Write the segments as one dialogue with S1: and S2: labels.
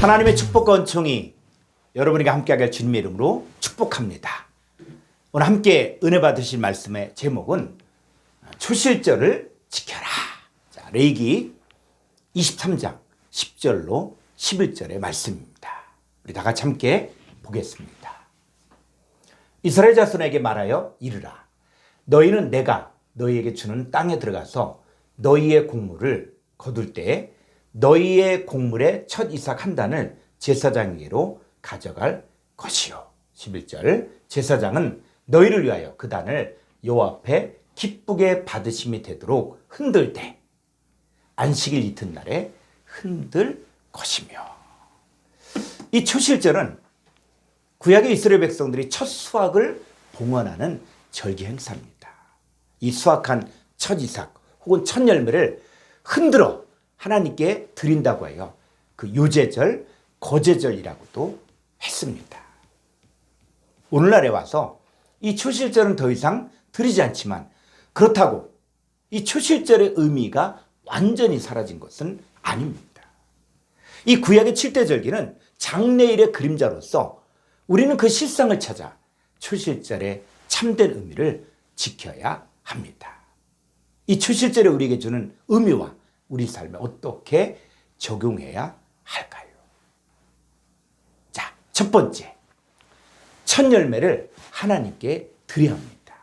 S1: 하나님의 축복과 은총이 여러분에게 함께하길 주님의 이름으로 축복합니다. 오늘 함께 은혜 받으실 말씀의 제목은 초실절을 지켜라. 자, 레위기 23장 10절로 11절의 말씀입니다. 우리 다 같이 함께 보겠습니다. 이스라엘 자손에게 말하여 이르라. 너희는 내가 너희에게 주는 땅에 들어가서 너희의 곡물을 거둘 때에 너희의 곡물의 첫 이삭 한 단을 제사장에게로 가져갈 것이요. 11절 제사장은 너희를 위하여 그 단을 여호와 앞에 기쁘게 받으심이 되도록 흔들 때 안식일 이튿날에 흔들 것이며. 이 초실절은 구약의 이스라엘 백성들이 첫 수확을 봉헌하는 절기 행사입니다. 이 수확한 첫 이삭 혹은 첫 열매를 흔들어 하나님께 드린다고 해요. 그 유제절, 거제절이라고도 했습니다. 오늘날에 와서 이 초실절은 더 이상 드리지 않지만 그렇다고 이 초실절의 의미가 완전히 사라진 것은 아닙니다. 이 구약의 7대 절기는 장래일의 그림자로서 우리는 그 실상을 찾아 초실절의 참된 의미를 지켜야 합니다. 이 초실절이 우리에게 주는 의미와 우리 삶에 어떻게 적용해야 할까요? 자, 첫 번째, 첫 열매를 하나님께 드려야 합니다.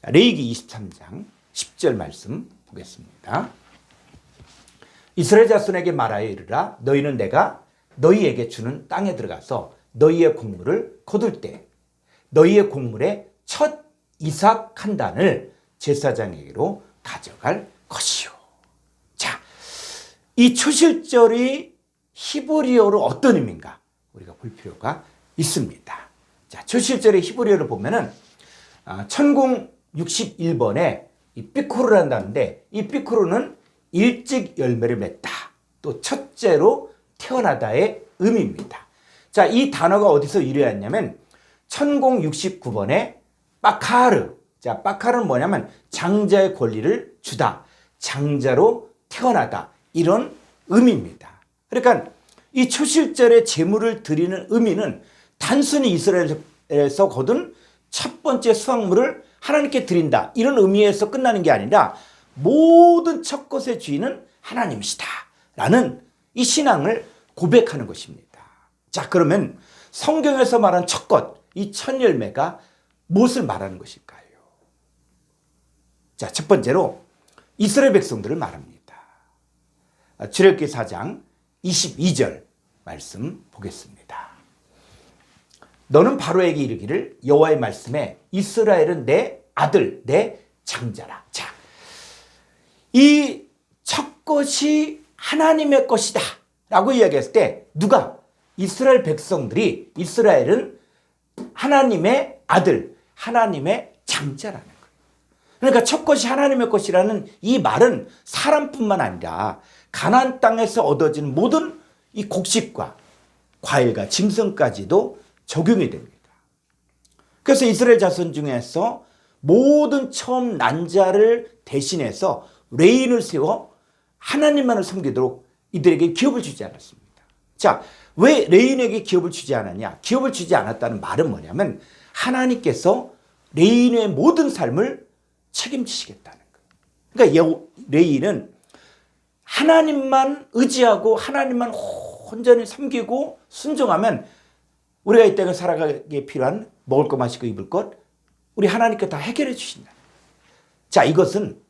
S1: 자, 레위기 23장 10절 말씀 보겠습니다. 이스라엘 자손에게 말하여 이르라. 너희는 내가 너희에게 주는 땅에 들어가서 너희의 곡물을 거둘 때 너희의 곡물의 첫 이삭 한 단을 제사장에게로 가져갈 것이요. 자, 이 초실절이 히브리어로 어떤 의미인가 우리가 볼 필요가 있습니다. 자, 초실절의 히브리어를 보면은 천공 61번에 이 삐코르라는 단어인데 이 삐코르는 일찍 열매를 맺다 또 첫째로 태어나다의 의미입니다. 자, 이 단어가 어디서 유래했냐면 천공 69번에 빠카르. 자, 빠카르는 뭐냐면 장자의 권리를 주다, 장자로 태어나다 이런 의미입니다. 그러니까 이 초실절에 제물을 드리는 의미는 단순히 이스라엘에서 거둔 첫 번째 수확물을 하나님께 드린다 이런 의미에서 끝나는 게 아니라 모든 첫 것의 주인은 하나님이시다 라는 이 신앙을 고백하는 것입니다. 자, 그러면 성경에서 말한 첫 것, 이 첫 열매가 무엇을 말하는 것일까요? 자, 첫 번째로 이스라엘 백성들을 말합니다. 출애굽기 4장 22절 말씀 보겠습니다. 너는 바로에게 이르기를 여호와의 말씀에 이스라엘은 내 아들, 내 장자라. 자, 이 첫 것이 하나님의 것이다 라고 이야기했을 때 누가? 이스라엘 백성들이 이스라엘은 하나님의 아들, 하나님의 장자라는 거예요. 그러니까 첫 것이 하나님의 것이라는 이 말은 사람뿐만 아니라 가나안 땅에서 얻어진 모든 이 곡식과 과일과 짐승까지도 적용이 됩니다. 그래서 이스라엘 자손 중에서 모든 처음 난 자를 대신해서 레인을 세워 하나님만을 섬기도록 이들에게 기업을 주지 않았습니다. 자, 왜 레인에게 기업을 주지 않았냐? 기업을 주지 않았다는 말은 뭐냐면 하나님께서 레인의 모든 삶을 책임지시겠다는 거예요. 그러니까 레인은 하나님만 의지하고 하나님만 온전히 섬기고 순종하면 우리가 이 땅을 살아가기에 필요한 먹을 것, 마실 것, 입을 것 우리 하나님께 다 해결해 주신다. 자, 이것은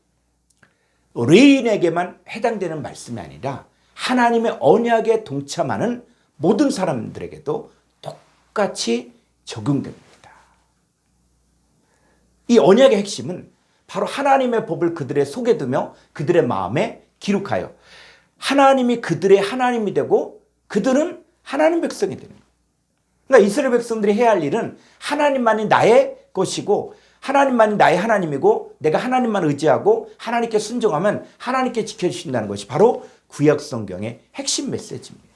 S1: 레인에게만 해당되는 말씀이 아니라 하나님의 언약에 동참하는 모든 사람들에게도 똑같이 적용됩니다. 이 언약의 핵심은 바로 하나님의 법을 그들의 속에 두며 그들의 마음에 기록하여 하나님이 그들의 하나님이 되고 그들은 하나님 백성이 되는 거예요. 그러니까 이스라엘 백성들이 해야 할 일은 하나님만이 나의 것이고 하나님만이 나의 하나님이고 내가 하나님만 의지하고 하나님께 순종하면 하나님께 지켜주신다는 것이 바로 구약 성경의 핵심 메시지입니다.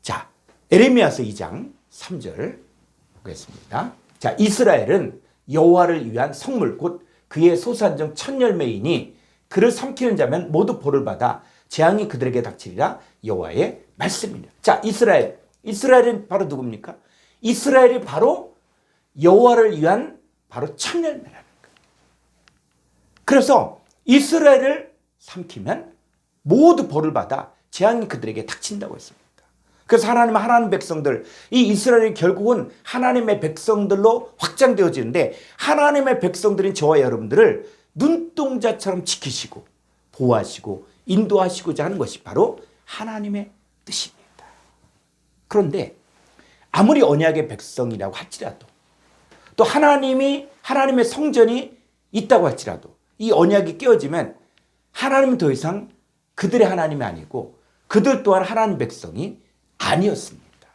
S1: 자, 에레미야서 2장 3절 보겠습니다. 자, 이스라엘은 여호와를 위한 성물 곧 그의 소산 중 첫 열매이니 그를 삼키는 자면 모두 벌을 받아 재앙이 그들에게 닥치리라 여호와의 말씀이니라. 자, 이스라엘은 바로 누굽니까? 이스라엘이 바로 여호와를 위한 바로 첫 열매라는 거예요. 그래서 이스라엘을 삼키면 모두 벌을 받아 재앙이 그들에게 닥친다고 했습니다. 그래서 하나님 백성들, 이 이스라엘이 결국은 하나님의 백성들로 확장되어지는데 하나님의 백성들인 저와 여러분들을 눈동자처럼 지키시고 보호하시고 인도하시고자 하는 것이 바로 하나님의 뜻입니다. 그런데 아무리 언약의 백성이라고 할지라도 또 하나님의 성전이 있다고 할지라도 이 언약이 깨어지면 하나님은 더 이상 그들의 하나님이 아니고 그들 또한 하나님 백성이 아니었습니다.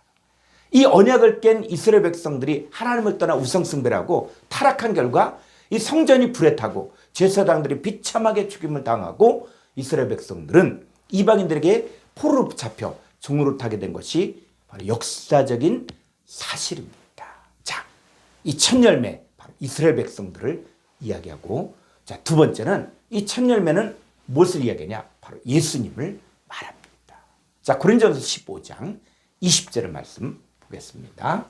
S1: 이 언약을 깬 이스라엘 백성들이 하나님을 떠나 우상숭배하고 타락한 결과 이 성전이 불에 타고 제사장들이 비참하게 죽임을 당하고 이스라엘 백성들은 이방인들에게 포로로 잡혀 종으로 타게 된 것이 바로 역사적인 사실입니다. 자, 이 첫 열매 바로 이스라엘 백성들을 이야기하고, 자, 두 번째는 이 첫 열매는 무엇을 이야기하냐? 바로 예수님을 말합니다. 자, 고린도전서 15장 20절의 말씀 보겠습니다.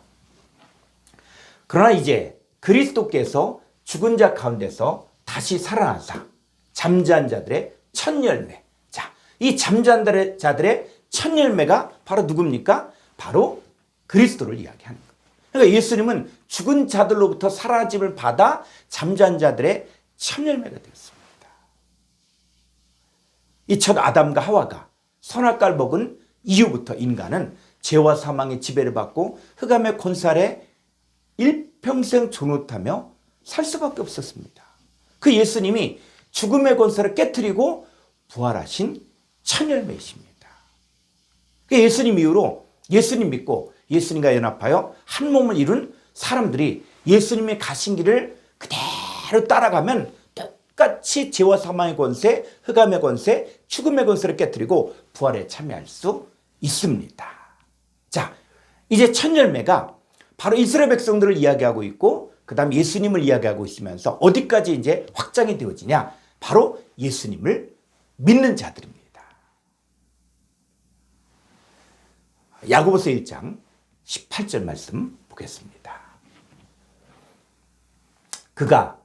S1: 그러나 이제 그리스도께서 죽은 자 가운데서 다시 살아나사 잠자는 자들의 첫 열매. 자, 이 잠자는 자들의 첫 열매가 바로 누굽니까? 바로 그리스도를 이야기하는 거예요. 그러니까 예수님은 죽은 자들로부터 살아짐을 받아 잠자는 자들의 첫 열매가 되었습니다. 이 첫 아담과 하와가 선악과를 먹은 이후부터 인간은 죄와 사망의 지배를 받고 흑암의 권세 아래 일평생 존옷하며 살 수밖에 없었습니다. 그 예수님이 죽음의 권세를 깨트리고 부활하신 첫 열매이십니다. 예수님 이후로 예수님 믿고 예수님과 연합하여 한 몸을 이룬 사람들이 예수님의 가신 길을 그대로 따라가면 똑같이 죄와 사망의 권세, 흑암의 권세, 죽음의 권세를 깨트리고 부활에 참여할 수 있습니다. 자, 이제 첫 열매가 바로 이스라엘 백성들을 이야기하고 있고 그 다음 예수님을 이야기하고 있으면서 어디까지 이제 확장이 되어지냐? 바로 예수님을 믿는 자들입니다. 야고보서 1장 18절 말씀 보겠습니다. 그가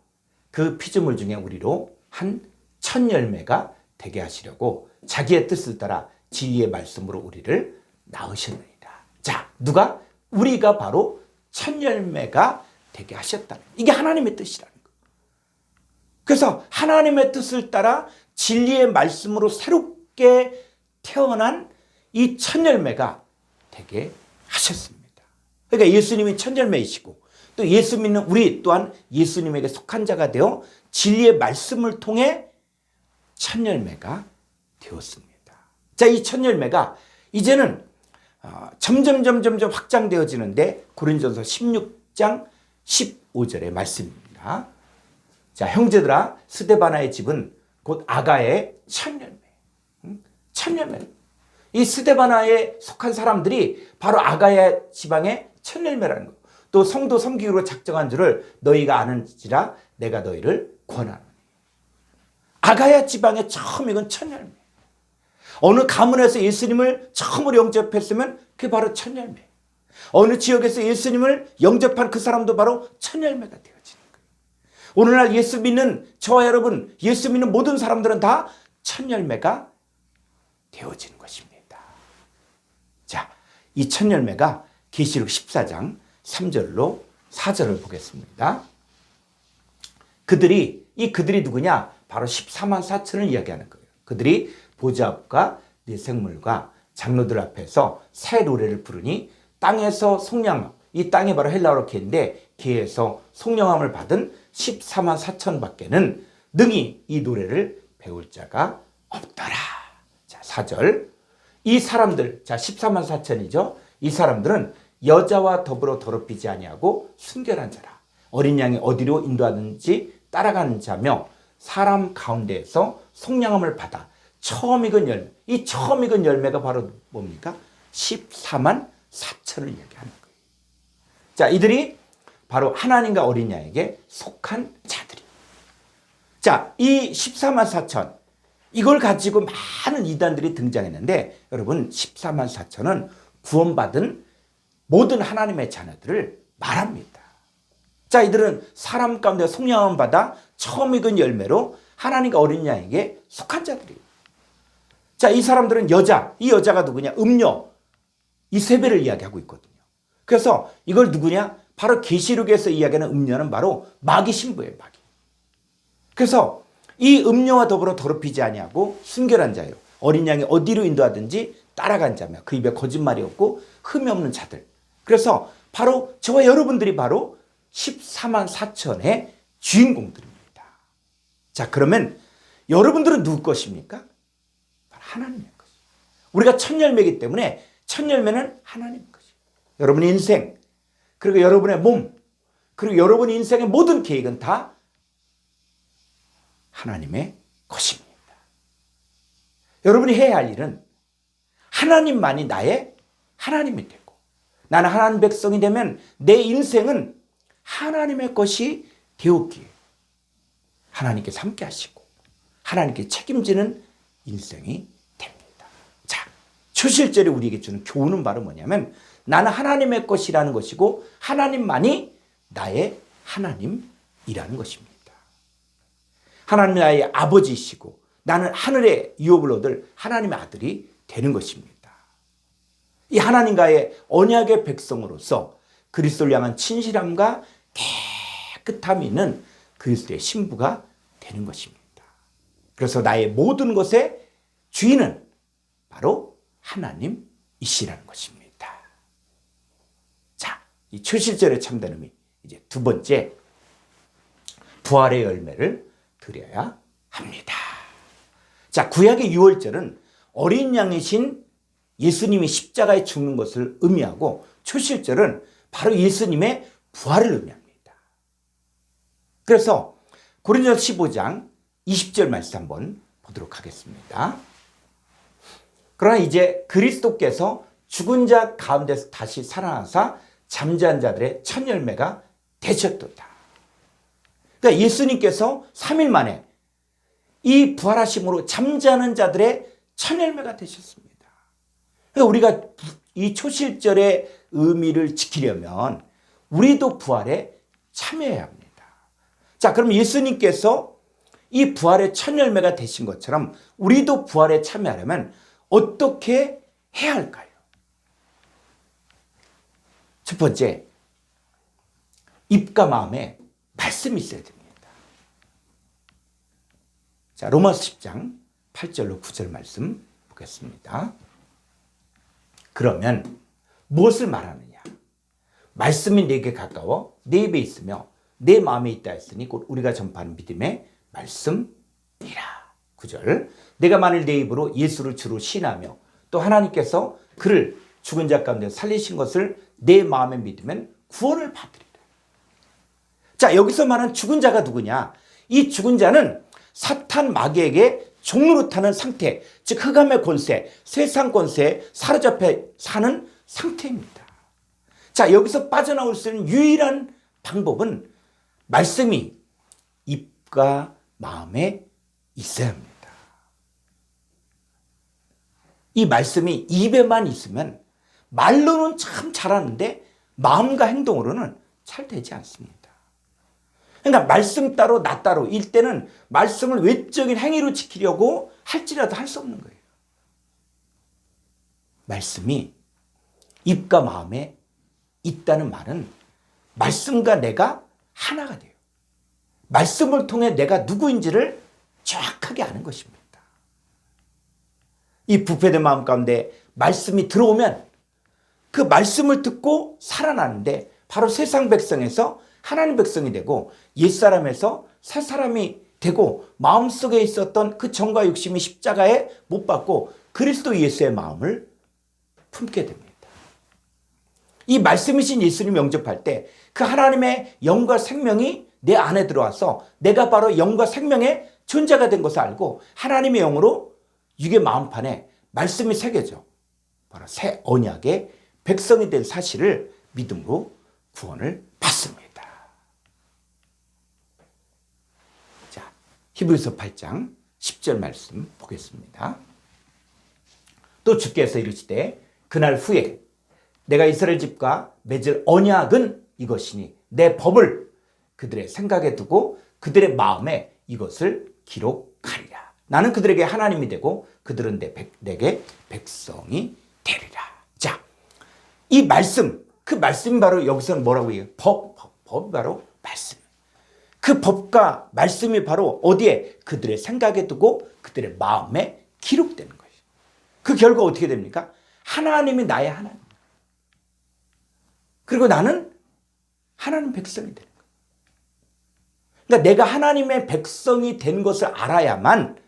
S1: 그 피조물 중에 우리로 한 첫 열매가 되게 하시려고 자기의 뜻을 따라 진리의 말씀으로 우리를 낳으셨느니라. 자, 누가? 우리가 바로 첫 열매가 되게 하셨다는, 이게 하나님의 뜻이라는 거예요. 그래서 하나님의 뜻을 따라 진리의 말씀으로 새롭게 태어난 이 첫 열매가 되게 하셨습니다. 그러니까 예수님이 첫 열매이시고 또 예수 믿는 우리 또한 예수님에게 속한 자가 되어 진리의 말씀을 통해 첫 열매가 되었습니다. 자, 이 첫 열매가 이제는 점점 확장되어지는데 고린도전서 16장 15절의 말씀입니다. 자, 형제들아, 스데바나의 집은 곧 아가의 첫 열매. 첫 열매. 이 스데바나에 속한 사람들이 바로 아가야 지방의 첫 열매라는 것. 또 성도 섬기기로 작정한 줄을 너희가 아는지라 내가 너희를 권하노니. 아가야 지방의 처음 익은 첫 열매. 어느 가문에서 예수님을 처음으로 영접했으면 그게 바로 첫 열매. 어느 지역에서 예수님을 영접한 그 사람도 바로 첫 열매가 되어지는 거예요. 오늘날 예수 믿는 저와 여러분, 예수 믿는 모든 사람들은 다 첫 열매가 되어지는 것입니다. 자, 이 첫 열매가 계시록 14장 3절로 4절을 보겠습니다. 그들이 누구냐? 바로 14만 4천을 이야기하는 거예요. 그들이 보좌 앞과 네 생물과 장로들 앞에서 새 노래를 부르니 땅에서 속량함, 이 땅이 바로 헬라어로 개인데 개에서 속량함을 받은 14만 4천 밖에는 능히 이 노래를 배울 자가 없더라. 자, 4절. 이 사람들, 자, 14만 4천이죠. 이 사람들은 여자와 더불어 더럽히지 아니하고 순결한 자라. 어린 양이 어디로 인도하는지 따라가는 자며 사람 가운데에서 속량함을 받아 처음 익은 열매. 이 처음 익은 열매가 바로 뭡니까? 14만 4천을 얘기하는 거예요. 자, 이들이 바로 하나님과 어린 양에게 속한 자들이. 자, 이 14만 4천. 이걸 가지고 많은 이단들이 등장했는데 여러분 14만 4천은 구원받은 모든 하나님의 자녀들을 말합니다. 자, 이들은 사람 가운데 속량함 받아 처음 익은 열매로 하나님과 어린 양에게 속한 자들이에요. 자, 이 사람들은 이 여자가 누구냐? 음녀, 이세벨을 이야기하고 있거든요. 그래서 이걸 누구냐? 바로 계시록에서 이야기하는 음녀는 바로 마귀 신부예요, 마귀. 그래서 이 음녀와 더불어 더럽히지 아니하고 순결한 자요, 어린 양이 어디로 인도하든지 따라간 자며 그 입에 거짓말이 없고 흠이 없는 자들. 그래서 바로 저와 여러분들이 바로 14만 4천의 주인공들입니다. 자, 그러면 여러분들은 누구 것입니까? 하나님의 것. 우리가 첫 열매이기 때문에 첫 열매는 하나님의 것이에요. 여러분의 인생, 그리고 여러분의 몸, 그리고 여러분의 인생의 모든 계획은 다 하나님의 것입니다. 여러분이 해야 할 일은 하나님만이 나의 하나님이 되고, 나는 하나님 백성이 되면 내 인생은 하나님의 것이 되었기에 하나님께서 함께 하시고 하나님께 책임지는 인생이 됩니다. 자, 초실절이 우리에게 주는 교훈은 바로 뭐냐면 나는 하나님의 것이라는 것이고 하나님만이 나의 하나님이라는 것입니다. 하나님이 나의 아버지이시고 나는 하늘의 유업을 얻을 하나님의 아들이 되는 것입니다. 이 하나님과의 언약의 백성으로서 그리스도를 향한 진실함과 깨끗함이 있는 그리스도의 신부가 되는 것입니다. 그래서 나의 모든 것의 주인은 바로 하나님이시라는 것입니다. 자, 이 초실절의 참된 의미, 이제 두 번째, 부활의 열매를 드려야 합니다. 자, 구약의 유월절은 어린 양이신 예수님이 십자가에 죽는 것을 의미하고 초실절은 바로 예수님의 부활을 의미합니다. 그래서 고린도서 15장 20절 말씀 한번 보도록 하겠습니다. 그러나 이제 그리스도께서 죽은 자 가운데서 다시 살아나사 잠자는 자들의 첫 열매가 되셨도다. 그러니까 예수님께서 3일 만에 이 부활하심으로 잠자는 자들의 첫 열매가 되셨습니다. 그러니까 우리가 이 초실절의 의미를 지키려면 우리도 부활에 참여해야 합니다. 자, 그럼 예수님께서 이 부활의 첫 열매가 되신 것처럼 우리도 부활에 참여하려면 어떻게 해야 할까요? 첫 번째, 입과 마음에 말씀이 있어야 됩니다. 자, 로마서 10장 8절로 9절 말씀 보겠습니다. 그러면 무엇을 말하느냐? 말씀이 내게 가까워 내 입에 있으며 내 마음에 있다 했으니 곧 우리가 전파하는 믿음의 말씀이라. 9절, 내가 만일 내 입으로 예수를 주로 신하며 또 하나님께서 그를 죽은 자 가운데 살리신 것을 내 마음에 믿으면 구원을 받으리라. 자, 여기서 말하는 죽은 자가 누구냐? 이 죽은 자는 사탄 마귀에게 종로로 타는 상태, 즉 흑암의 권세, 세상 권세에 사로잡혀 사는 상태입니다. 자, 여기서 빠져나올 수 있는 유일한 방법은 말씀이 입과 마음에 있어야 합니다. 이 말씀이 입에만 있으면 말로는 참 잘하는데 마음과 행동으로는 잘 되지 않습니다. 그러니까 말씀 따로 나 따로 일 때는 말씀을 외적인 행위로 지키려고 할지라도 할 수 없는 거예요. 말씀이 입과 마음에 있다는 말은 말씀과 내가 하나가 돼요. 말씀을 통해 내가 누구인지를 정확하게 아는 것입니다. 이 부패된 마음 가운데 말씀이 들어오면 그 말씀을 듣고 살아나는데 바로 세상 백성에서 하나님 백성이 되고 옛사람에서 새사람이 되고 마음속에 있었던 그 정과 욕심이 십자가에 못 박고 그리스도 예수의 마음을 품게 됩니다. 이 말씀이신 예수님 영접할 때 그 하나님의 영과 생명이 내 안에 들어와서 내가 바로 영과 생명의 존재가 된 것을 알고 하나님의 영으로 육의 마음판에 말씀이 새겨져 바로 새 언약의 백성이 된 사실을 믿음으로 구원을 받습니다. 자, 히브리서 8장 10절 말씀 보겠습니다. 또 주께서 이르시되 그날 후에 내가 이스라엘 집과 맺을 언약은 이것이니 내 법을 그들의 생각에 두고 그들의 마음에 이것을 기록하리라. 나는 그들에게 하나님이 되고 그들은 내게 백성이 되리라. 자, 이 말씀, 그 말씀이 바로 여기서는 뭐라고 해요? 법이 바로 말씀. 그 법과 말씀이 바로 어디에? 그들의 생각에 두고 그들의 마음에 기록되는 것이죠. 그 결과 어떻게 됩니까? 하나님이 나의 하나님. 그리고 나는 하나님 백성이 되는 거예요. 그러니까 내가 하나님의 백성이 된 것을 알아야만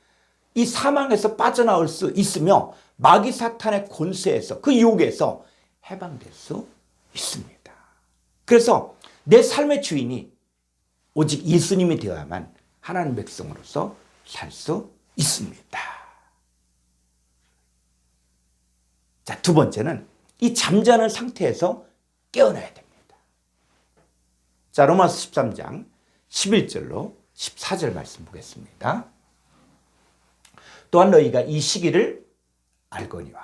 S1: 이 사망에서 빠져나올 수 있으며 마귀 사탄의 권세에서 그 유혹에서 해방될 수 있습니다. 그래서 내 삶의 주인이 오직 예수님이 되어야만 하나님 백성으로서 살 수 있습니다. 자, 두 번째는 이 잠자는 상태에서 깨어나야 됩니다. 자, 로마서 13장 11절로 14절 말씀 보겠습니다. 또한 너희가 이 시기를 알거니와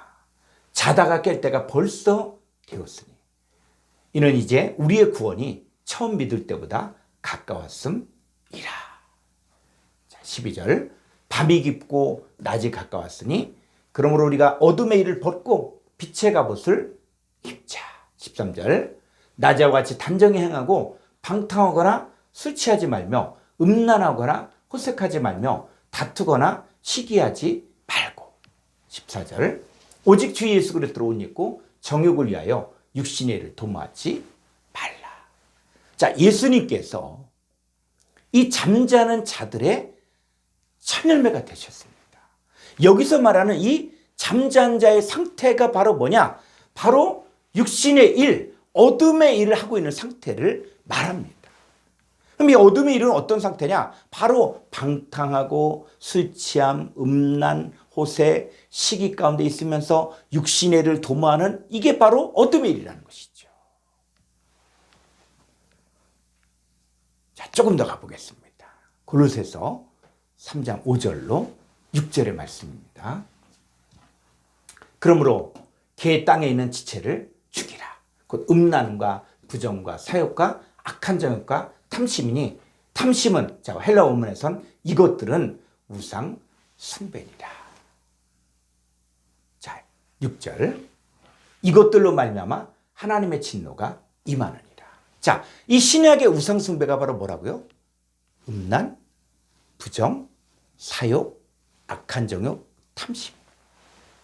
S1: 자다가 깰 때가 벌써 되었으니 이는 이제 우리의 구원이 처음 믿을 때보다 가까웠음이라. 자, 12절 밤이 깊고 낮이 가까웠으니 그러므로 우리가 어둠의 일을 벗고 빛의 갑옷을 입자. 13절 낮에와 같이 단정히 행하고 방탕하거나 술 취하지 말며 음란하거나 호색하지 말며 다투거나 시기하지 말고. 14절 오직 주 예수 그리스도로 옷 입고 정욕을 위하여 육신의 일을 도모하지 말라. 자, 예수님께서 이 잠자는 자들의 첫 열매가 되셨습니다. 여기서 말하는 이 잠자는 자의 상태가 바로 뭐냐? 바로 육신의 일, 어둠의 일을 하고 있는 상태를 말합니다. 그럼 이 어둠의 일은 어떤 상태냐? 바로 방탕하고 술 취함, 음란, 호세, 시기 가운데 있으면서 육신의 일을 도모하는 이게 바로 어둠의 일이라는 것이죠. 자, 조금 더 가보겠습니다. 골로새서 3장 5절로 6절의 말씀입니다. 그러므로 개 땅에 있는 지체를 죽이라. 곧 음란과 부정과 사욕과 악한 정욕과 탐심이니 탐심은 자, 헬라 원문에선 이것들은 우상 숭배니라. 자, 6절 이것들로 말미암아 하나님의 진노가 임하느니라. 자, 이 신약의 우상 숭배가 바로 뭐라고요? 음란, 부정, 사욕, 악한 정욕, 탐심.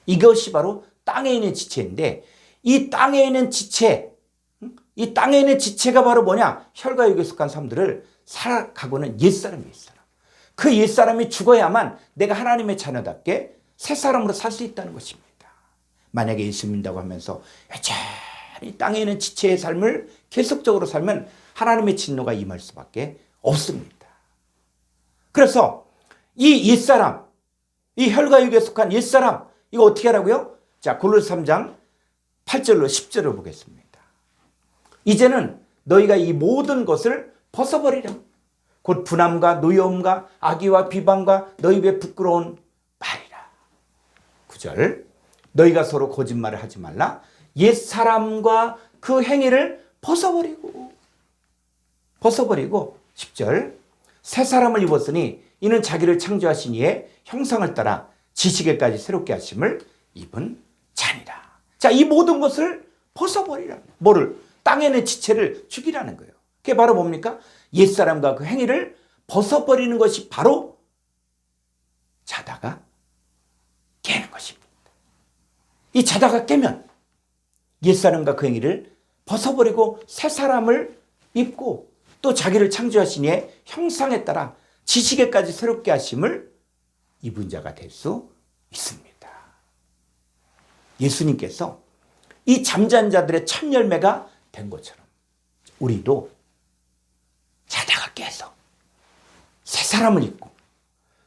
S1: 이것이 바로 땅에 있는 지체인데 이 땅에 있는 지체, 이 땅에 있는 지체가 바로 뭐냐? 혈과육에 속한 사람들을 살아가고는 옛사람이 있어요. 그 옛사람이 죽어야만 내가 하나님의 자녀답게 새 사람으로 살 수 있다는 것입니다. 만약에 예수 믿는다고 하면서 여전히 땅에 있는 지체의 삶을 계속적으로 살면 하나님의 진노가 임할 수밖에 없습니다. 그래서 이 옛사람, 이 혈과육에 속한 옛사람, 이거 어떻게 하라고요? 자, 골로새 3장 8절로 10절을 보겠습니다. 이제는 너희가 이 모든 것을 벗어버리라. 곧 분함과 노여움과 악의와 비방과 너희 입에 부끄러운 말이라. 9절 너희가 서로 거짓말을 하지 말라. 옛사람과 그 행위를 벗어버리고 10절 새 사람을 입었으니 이는 자기를 창조하신 이의 형상을 따라 지식에까지 새롭게 하심을 입은 자니라. 자, 이 모든 것을 벗어버리라. 뭐를? 땅에는 지체를 죽이라는 거예요. 그게 바로 뭡니까? 옛사람과 그 행위를 벗어버리는 것이 바로 자다가 깨는 것입니다. 이 자다가 깨면 옛사람과 그 행위를 벗어버리고 새 사람을 입고 또 자기를 창조하신 이의 형상에 따라 지식에까지 새롭게 하심을 입은 자가 될 수 있습니다. 예수님께서 이 잠잔 자들의 첫 열매가 된 것처럼 우리도 자다가 깨서 새 사람을 입고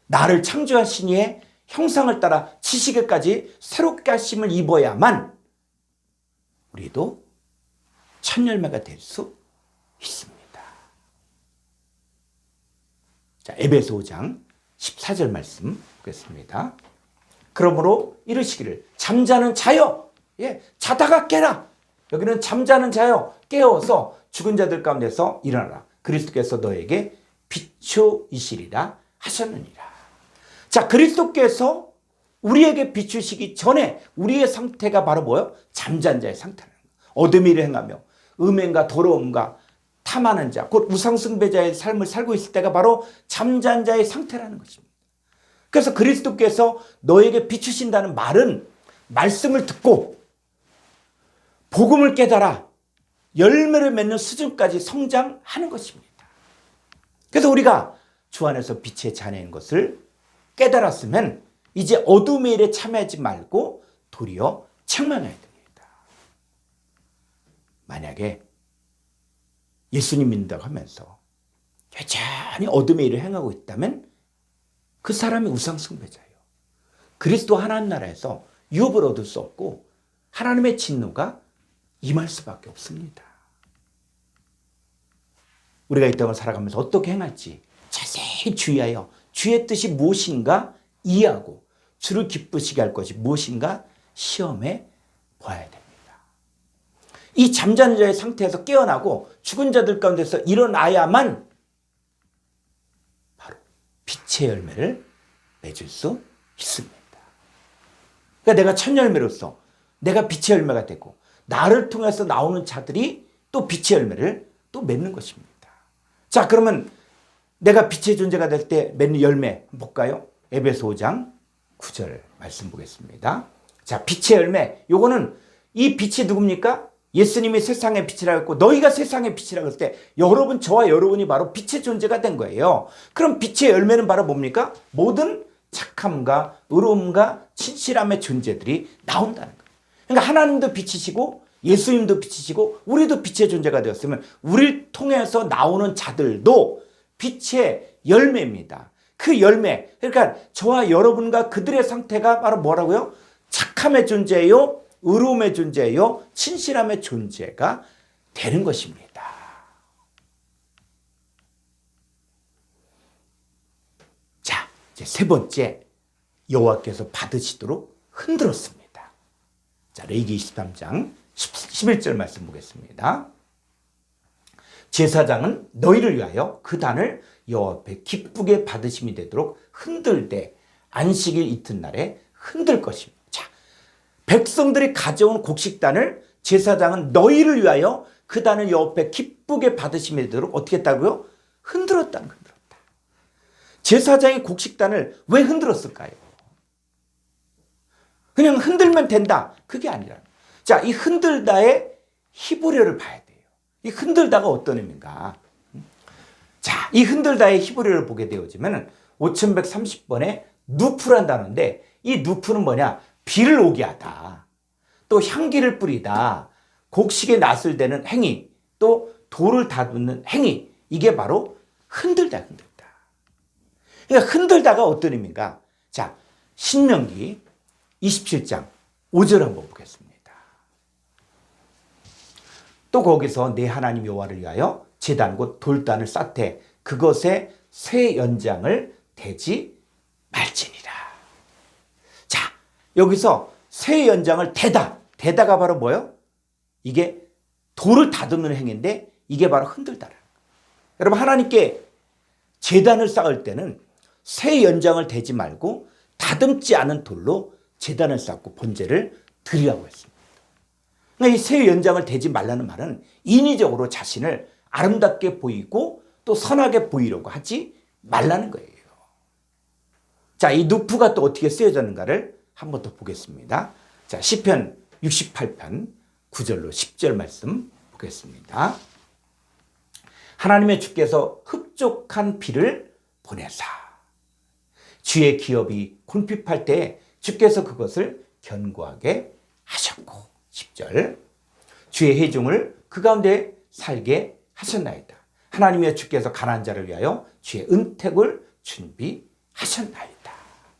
S1: 나를 창조하신 이의 형상을 따라 지식에까지 새롭게 하심을 입어야만 우리도 첫 열매가 될 수 있습니다. 자, 에베소 5장 14절 말씀 보겠습니다. 그러므로 이르시기를 잠자는 자여, 자다가 깨라. 여기는 잠자는 자여, 깨어서 죽은 자들 가운데서 일어나라. 그리스도께서 너에게 비추이시리라 하셨느니라. 자, 그리스도께서 우리에게 비추시기 전에 우리의 상태가 바로 뭐예요? 잠잔 자의 상태라는 거예요. 어둠의 일을 행하며 음행과 더러움과 탐하는 자, 곧 우상숭배자의 삶을 살고 있을 때가 바로 잠잔 자의 상태라는 것입니다. 그래서 그리스도께서 너에게 비추신다는 말은 말씀을 듣고 복음을 깨달아 열매를 맺는 수준까지 성장하는 것입니다. 그래서 우리가 주 안에서 빛의 자녀인 것을 깨달았으면 이제 어둠의 일에 참여하지 말고 도리어 책망해야 됩니다. 만약에 예수님 믿는다고 하면서 여전히 어둠의 일을 행하고 있다면 그 사람이 우상숭배자예요. 그리스도 하나님 나라에서 유업을 얻을 수 없고 하나님의 진노가 임할 수밖에 없습니다. 우리가 이 땅을 살아가면서 어떻게 행할지 자세히 주의하여 주의 뜻이 무엇인가 이해하고 주를 기쁘시게 할 것이 무엇인가 시험해 봐야 됩니다. 이 잠자는 자의 상태에서 깨어나고 죽은 자들 가운데서 일어나야만 바로 빛의 열매를 맺을 수 있습니다. 그러니까 내가 첫 열매로서 내가 빛의 열매가 되고 나를 통해서 나오는 자들이 또 빛의 열매를 또 맺는 것입니다. 자, 그러면 내가 빛의 존재가 될 때 맺는 열매 볼까요? 에베소 5장 9절 말씀 보겠습니다. 자, 빛의 열매. 요거는 이 빛이 누굽니까? 예수님이 세상의 빛이라고 했고 너희가 세상의 빛이라고 했을 때 여러분, 저와 여러분이 바로 빛의 존재가 된 거예요. 그럼 빛의 열매는 바로 뭡니까? 모든 착함과 의로움과 진실함의 존재들이 나온다는 거예요. 그러니까 하나님도 빛이시고 예수님도 빛이시고 우리도 빛의 존재가 되었으면 우리를 통해서 나오는 자들도 빛의 열매입니다. 그 열매, 그러니까 저와 여러분과 그들의 상태가 바로 뭐라고요? 착함의 존재요, 의로움의 존재요, 진실함의 존재가 되는 것입니다. 자, 이제 세 번째, 여호와께서 받으시도록 흔들었습니다. 자, 레위기 23장 11절 말씀 보겠습니다. 제사장은 너희를 위하여 그 단을 여호와 앞에 기쁘게 받으심이 되도록 흔들되 안식일 이튿날에 흔들 것입니다. 자, 백성들이 가져온 곡식단을 제사장은 너희를 위하여 그 단을 여호와 앞에 기쁘게 받으심이 되도록 어떻게 했다고요? 흔들었다. 제사장이 곡식단을 왜 흔들었을까요? 그냥 흔들면 된다. 그게 아니라. 자, 이 흔들다의 히브리어를 봐야 돼요. 이 흔들다가 어떤 의미인가? 자, 이 흔들다의 히브리어를 보게 되어지면 5130번에 누프란 단어인데 이 누프는 뭐냐? 비를 오게 하다. 또 향기를 뿌리다. 곡식에 낫을 대는 행위. 또 돌을 다듬는 행위. 이게 바로 흔들다. 그러니까 흔들다가 어떤 의미인가? 자, 신명기 27장 5절 한번 보겠습니다. 또 거기서 내 하나님 여호와를 위하여 제단 곧 돌단을 쌓되 그것에 새 연장을 대지 말지니라. 자, 여기서 새 연장을 대다가 바로 뭐예요? 이게 돌을 다듬는 행위인데 이게 바로 흔들다라는 거예요. 여러분, 하나님께 제단을 쌓을 때는 새 연장을 대지 말고 다듬지 않은 돌로 제단을 쌓고 번제를 드리라고 했습니다. 이 새 연장을 대지 말라는 말은 인위적으로 자신을 아름답게 보이고 또 선하게 보이려고 하지 말라는 거예요. 자, 이 누프가 또 어떻게 쓰여졌는가를 한 번 더 보겠습니다. 자, 시편 68편 9절로 10절 말씀 보겠습니다. 하나님의 주께서 흡족한 비를 보내사 주의 기업이 곤핍할 때 주께서 그것을 견고하게 하셨고 10절 주의 회중을 그 가운데 살게 하셨나이다. 하나님의 주께서 가난한 자를 위하여 주의 은택을 준비하셨나이다.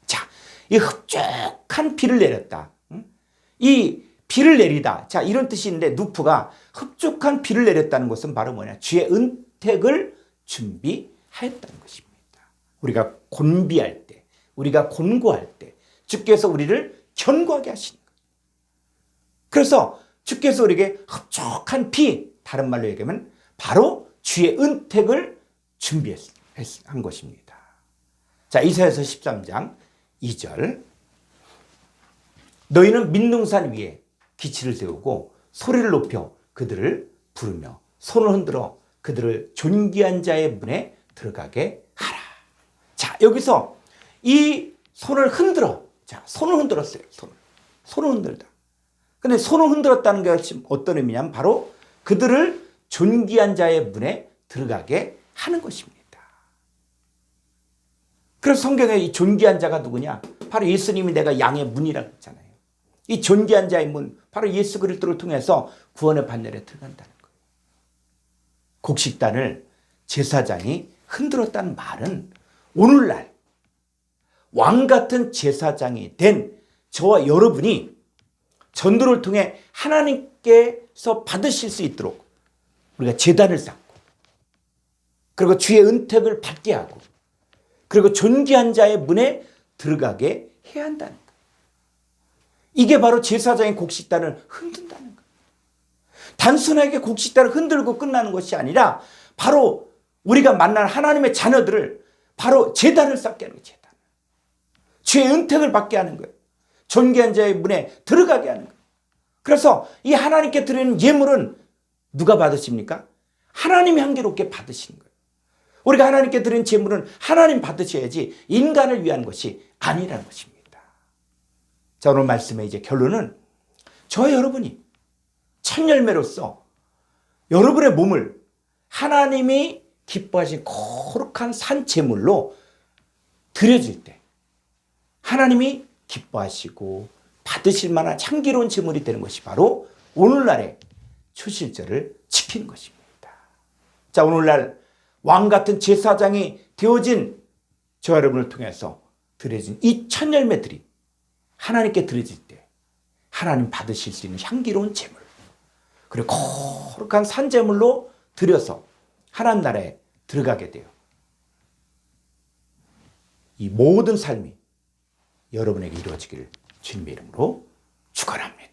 S1: 자, 이 흡족한 비를 내렸다. 이 비를 내리다. 자, 이런 뜻이 있는데 누프가 흡족한 비를 내렸다는 것은 바로 뭐냐? 주의 은택을 준비하였다는 것입니다. 우리가 곤비할 때, 우리가 곤고할 때 주께서 우리를 견고하게 하시는 거예요. 그래서 주께서 우리에게 흡족한 피, 다른 말로 얘기하면 바로 주의 은택을 준비한 것입니다. 자, 이사야서 13장 2절. 너희는 민둥산 위에 기치를 세우고 소리를 높여 그들을 부르며 손을 흔들어 그들을 존귀한 자의 문에 들어가게 하라. 자, 여기서 이 손을 흔들어. 자, 손을 흔들었어요. 손을 흔들다. 근데 손을 흔들었다는 것이 어떤 의미냐면 바로 그들을 존귀한 자의 문에 들어가게 하는 것입니다. 그래서 성경에 이 존귀한 자가 누구냐? 바로 예수님이 내가 양의 문이라고 했잖아요. 이 존귀한 자의 문, 바로 예수 그리스도를 통해서 구원의 반열에 들어간다는 거예요. 곡식단을 제사장이 흔들었다는 말은 오늘날 왕 같은 제사장이 된 저와 여러분이 전도를 통해 하나님께서 받으실 수 있도록 우리가 제단을 쌓고 그리고 주의 은택을 받게 하고 그리고 존귀한 자의 문에 들어가게 해야 한다는 거예요. 이게 바로 제사장의 곡식단을 흔든다는 거예요. 단순하게 곡식단을 흔들고 끝나는 것이 아니라 바로 우리가 만난 하나님의 자녀들을 바로 제단을 쌓게 하는 거예요. 제단. 주의 은택을 받게 하는 거예요. 존귀한 자의 문에 들어가게 하는 거예요. 그래서 이 하나님께 드리는 예물은 누가 받으십니까? 하나님이 향기롭게 받으시는 거예요. 우리가 하나님께 드리는 제물은 하나님 받으셔야지 인간을 위한 것이 아니라는 것입니다. 자, 오늘 말씀의 이제 결론은 저와 여러분이 첫 열매로서 여러분의 몸을 하나님이 기뻐하신 거룩한 산 제물로 드려질 때 하나님이 기뻐하시고 받으실 만한 향기로운 제물이 되는 것이 바로 오늘날의 초실절을 지키는 것입니다. 자, 오늘날 왕 같은 제사장이 되어진 저와 여러분을 통해서 드려진 이 첫 열매들이 하나님께 드려질 때 하나님 받으실 수 있는 향기로운 제물 그리고 거룩한 산제물로 드려서 하나님 나라에 들어가게 돼요. 이 모든 삶이 여러분에게 이루어지기를 주님의 이름으로 축원합니다.